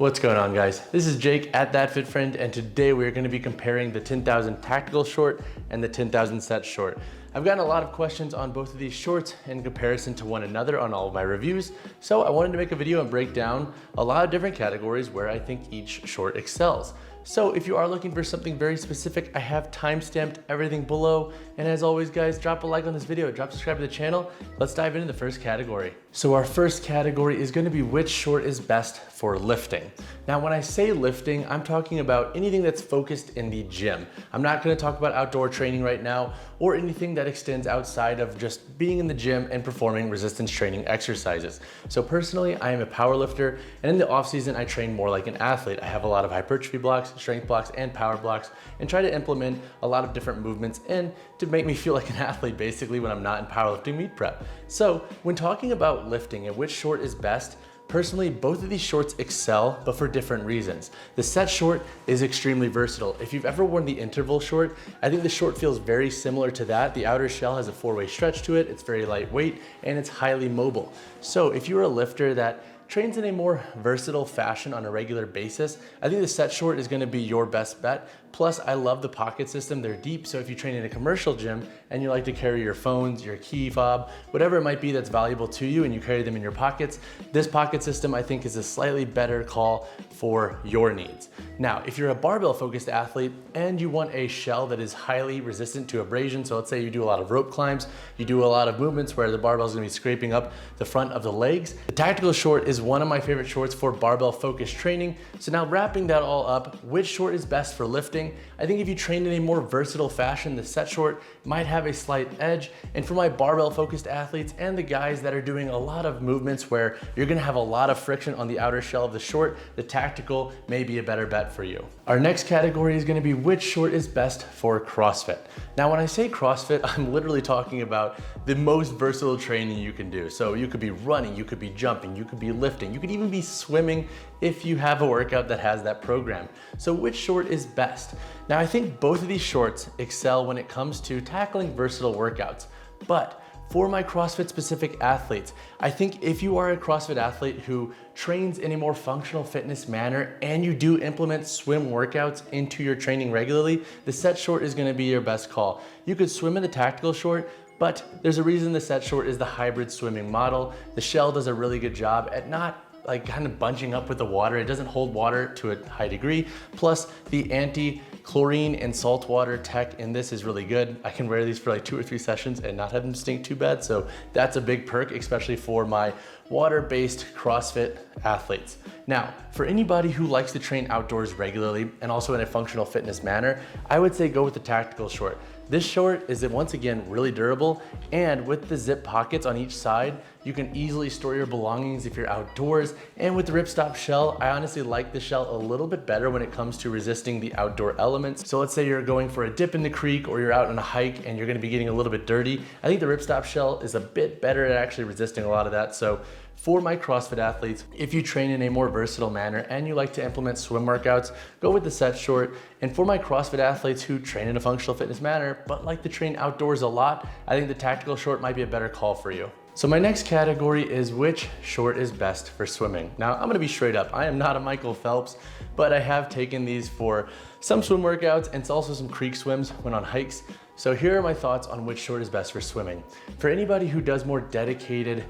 What's going on, guys? This is Jake at That Fit Friend, and today we're going to be comparing the 10,000 tactical short and the 10,000 set short. I've gotten a lot of questions on both of these shorts in comparison to one another on all of my reviews, so I wanted to make a video and break down a lot of different categories where I think each short excels. So if you are looking for something very specific, I have time-stamped everything below. And as always, guys, drop a like on this video, drop subscribe to the channel. Let's dive into the first category. So our first category is going to be which short is best for lifting. Now, when I say lifting, I'm talking about anything that's focused in the gym. I'm not going to talk about outdoor training right now or anything that extends outside of just being in the gym and performing resistance training exercises. So personally, I am a power lifter, and in the off season, I train more like an athlete. I have a lot of hypertrophy blocks, strength blocks, and power blocks, and try to implement a lot of different movements in to make me feel like an athlete basically when I'm not in powerlifting meet prep. So when talking about lifting and which short is best, personally, both of these shorts excel, but for different reasons. The set short is extremely versatile. If you've ever worn the interval short, I think the short feels very similar to that. The outer shell has a four-way stretch to it, it's very lightweight, and it's highly mobile. So if you're a lifter that trains in a more versatile fashion on a regular basis, I think the set short is gonna be your best bet. Plus, I love the pocket system. They're deep, so if you train in a commercial gym and you like to carry your phones, your key fob, whatever it might be that's valuable to you, and you carry them in your pockets, this pocket system I think is a slightly better call for your needs. Now, if you're a barbell focused athlete and you want a shell that is highly resistant to abrasion, so let's say you do a lot of rope climbs, you do a lot of movements where the barbell is gonna be scraping up the front of the legs, the tactical short is one of my favorite shorts for barbell focused training. So now wrapping that all up, which short is best for lifting? I think if you train in a more versatile fashion, the set short might have a slight edge. And for my barbell focused athletes and the guys that are doing a lot of movements where you're gonna have a lot of friction on the outer shell of the short, the tactical may be a better bet for you. Our next category is gonna be which short is best for CrossFit. Now, when I say CrossFit, I'm literally talking about the most versatile training you can do. So you could be running, you could be jumping, you could be lifting, you could even be swimming if you have a workout that has that program. So which short is best? Now, I think both of these shorts excel when it comes to tackling versatile workouts, but for my CrossFit specific athletes, I think if you are a CrossFit athlete who trains in a more functional fitness manner and you do implement swim workouts into your training regularly, the set short is gonna be your best call. You could swim in the tactical short, but there's a reason the set short is the hybrid swimming model. The shell does a really good job at not like kind of bunching up with the water. It doesn't hold water to a high degree. Plus the anti-chlorine and salt water tech in this is really good. I can wear these for like 2 or 3 sessions and not have them stink too bad. So that's a big perk, especially for my water-based CrossFit athletes. Now, for anybody who likes to train outdoors regularly and also in a functional fitness manner, I would say go with the tactical short. This short is once again really durable, and with the zip pockets on each side, you can easily store your belongings if you're outdoors. And with the ripstop shell, I honestly like the shell a little bit better when it comes to resisting the outdoor elements. So let's say you're going for a dip in the creek or you're out on a hike and you're gonna be getting a little bit dirty. I think the ripstop shell is a bit better at actually resisting a lot of that. So for my CrossFit athletes, if you train in a more versatile manner and you like to implement swim workouts, go with the set short. And for my CrossFit athletes who train in a functional fitness manner, but like to train outdoors a lot, I think the tactical short might be a better call for you. So my next category is which short is best for swimming. Now, I'm gonna be straight up. I am not a Michael Phelps, but I have taken these for some swim workouts and also some creek swims when on hikes. So here are my thoughts on which short is best for swimming. For anybody who does more dedicated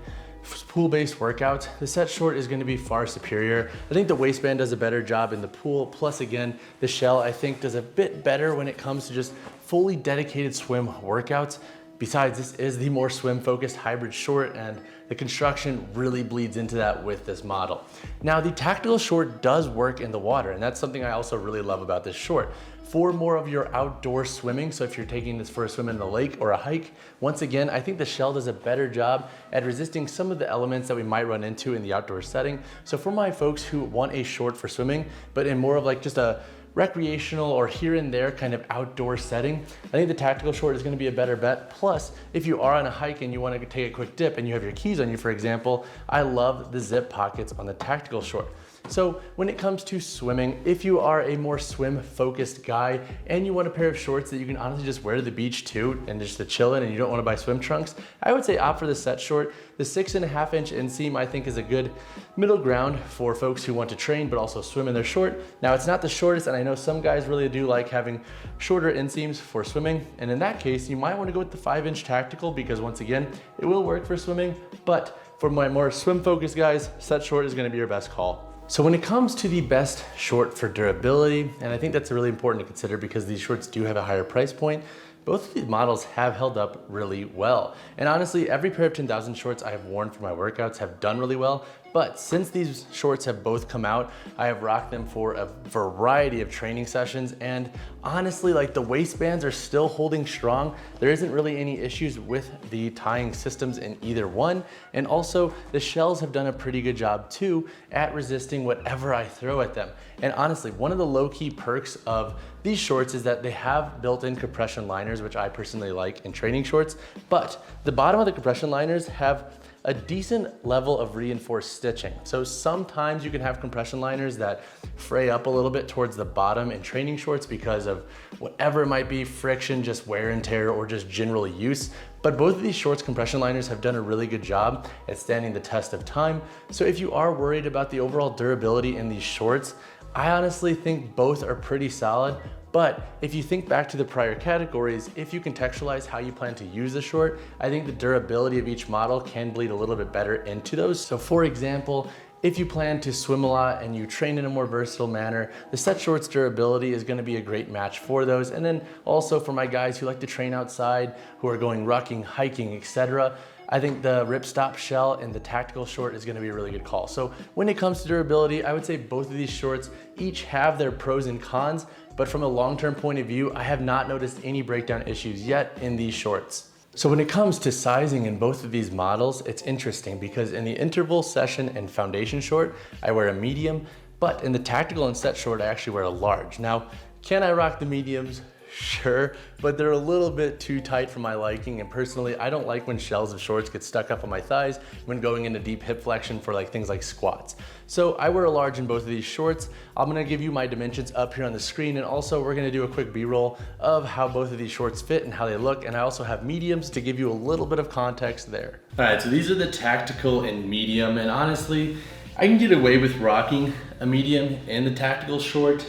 pool-based workouts, the set short is going to be far superior. I think the waistband does a better job in the pool. Plus, again, the shell I think does a bit better when it comes to just fully dedicated swim workouts. Besides, this is the more swim-focused hybrid short, and the construction really bleeds into that with this model. Now, the tactical short does work in the water, and that's something I also really love about this short. For more of your outdoor swimming, so if you're taking this for a swim in the lake or a hike, once again, I think the shell does a better job at resisting some of the elements that we might run into in the outdoor setting. So for my folks who want a short for swimming, but in more of like just a recreational or here and there kind of outdoor setting, I think the tactical short is going to be a better bet. Plus, if you are on a hike and you want to take a quick dip and you have your keys on you, for example, I love the zip pockets on the tactical short. So when it comes to swimming, if you are a more swim focused guy and you want a pair of shorts that you can honestly just wear to the beach too and just to chill in and you don't want to buy swim trunks, I would say opt for the set short. The 6.5 inch inseam I think is a good middle ground for folks who want to train but also swim in their short. Now it's not the shortest, and I know some guys really do like having shorter inseams for swimming, and in that case you might want to go with the 5 inch tactical because once again it will work for swimming, but for my more swim focused guys, set short is going to be your best call. So when it comes to the best short for durability, and I think that's really important to consider because these shorts do have a higher price point, both of these models have held up really well. And honestly, every pair of 10,000 shorts I have worn for my workouts have done really well. But since these shorts have both come out, I have rocked them for a variety of training sessions. And honestly, like the waistbands are still holding strong. There isn't really any issues with the tying systems in either one. And also the shells have done a pretty good job too at resisting whatever I throw at them. And honestly, one of the low-key perks of these shorts is that they have built-in compression liners, which I personally like in training shorts, but the bottom of the compression liners have a decent level of reinforced stitching. So sometimes you can have compression liners that fray up a little bit towards the bottom in training shorts because of whatever it might be, friction, just wear and tear, or just general use. But both of these shorts compression liners have done a really good job at standing the test of time. So if you are worried about the overall durability in these shorts, I honestly think both are pretty solid. But if you think back to the prior categories, if you contextualize how you plan to use the short, I think the durability of each model can bleed a little bit better into those. So for example, if you plan to swim a lot and you train in a more versatile manner, the set shorts durability is gonna be a great match for those. And then also for my guys who like to train outside, who are going rucking, hiking, etc., I think the ripstop shell and the tactical short is gonna be a really good call. So when it comes to durability, I would say both of these shorts each have their pros and cons, but from a long-term point of view, I have not noticed any breakdown issues yet in these shorts. So when it comes to sizing in both of these models, it's interesting because in the interval, session, and foundation short, I wear a medium, but in the tactical and set short, I actually wear a large. Now, can I rock the mediums? Sure, but they're a little bit too tight for my liking, and personally I don't like when shells of shorts get stuck up on my thighs when going into deep hip flexion for like things like squats. So I wear a large in both of these shorts. I'm gonna give you my dimensions up here on the screen, and also we're gonna do a quick B-roll of how both of these shorts fit and how they look, and I also have mediums to give you a little bit of context there. All right, so these are the tactical and medium, and honestly I can get away with rocking a medium and the tactical short.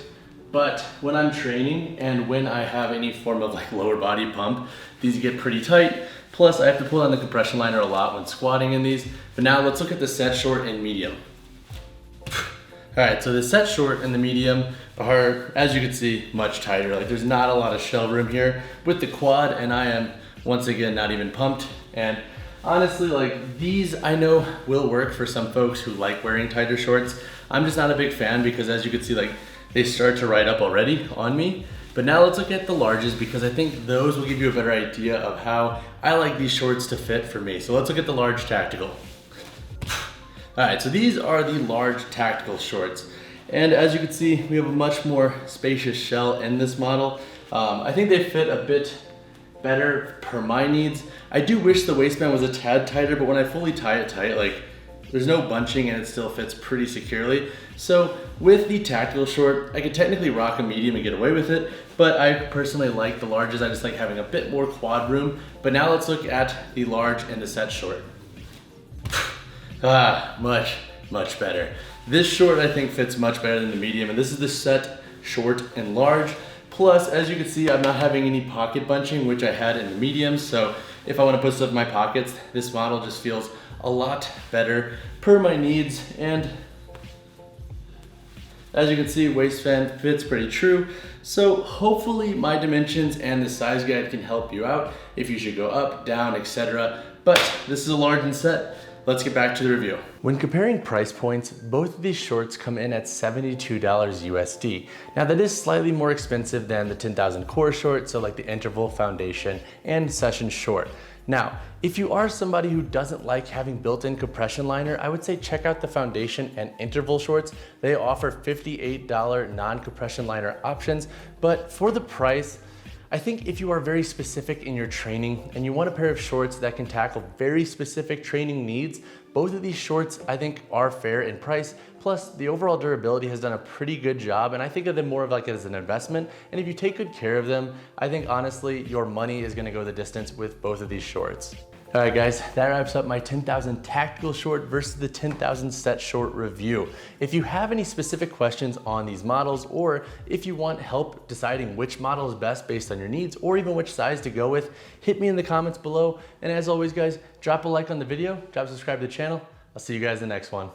But when I'm training and when I have any form of like lower body pump, these get pretty tight. Plus I have to pull on the compression liner a lot when squatting in these. But now let's look at the set short and medium. All right, so the set short and the medium are, as you can see, much tighter. Like there's not a lot of shell room here with the quad, and I am once again not even pumped. And honestly, like these I know will work for some folks who like wearing tighter shorts. I'm just not a big fan because as you can see, like they start to ride up already on me. But now let's look at the larges because I think those will give you a better idea of how I like these shorts to fit for me. So let's look at the large tactical. All right, so these are the large tactical shorts. And as you can see, we have a much more spacious shell in this model. I think they fit a bit better per my needs. I do wish the waistband was a tad tighter, but when I fully tie it tight, like there's no bunching and it still fits pretty securely. So with the tactical short, I could technically rock a medium and get away with it, but I personally like the larges. I just like having a bit more quad room. But now let's look at the large and the set short. Much better. This short I think fits much better than the medium, and this is the set, short, and large. Plus, as you can see, I'm not having any pocket bunching, which I had in the medium, so if I want to put stuff in my pockets, this model just feels a lot better per my needs. And as you can see, waistband fits pretty true. So hopefully my dimensions and the size guide can help you out if you should go up, down, etc. But this is a large and set. Let's get back to the review. When comparing price points, both of these shorts come in at $72 USD. Now that is slightly more expensive than the 10,000 core short, so like the interval, foundation, and session short. Now, if you are somebody who doesn't like having built-in compression liner, I would say check out the foundation and interval shorts. They offer $58 non-compression liner options, but for the price, I think if you are very specific in your training and you want a pair of shorts that can tackle very specific training needs, both of these shorts I think are fair in price. Plus the overall durability has done a pretty good job, and I think of them more of like as an investment. And if you take good care of them, I think honestly your money is gonna go the distance with both of these shorts. All right guys, that wraps up my 10,000 tactical short versus the 10,000 set short review. If you have any specific questions on these models, or if you want help deciding which model is best based on your needs, or even which size to go with, hit me in the comments below. And as always guys, drop a like on the video, drop subscribe to the channel. I'll see you guys in the next one.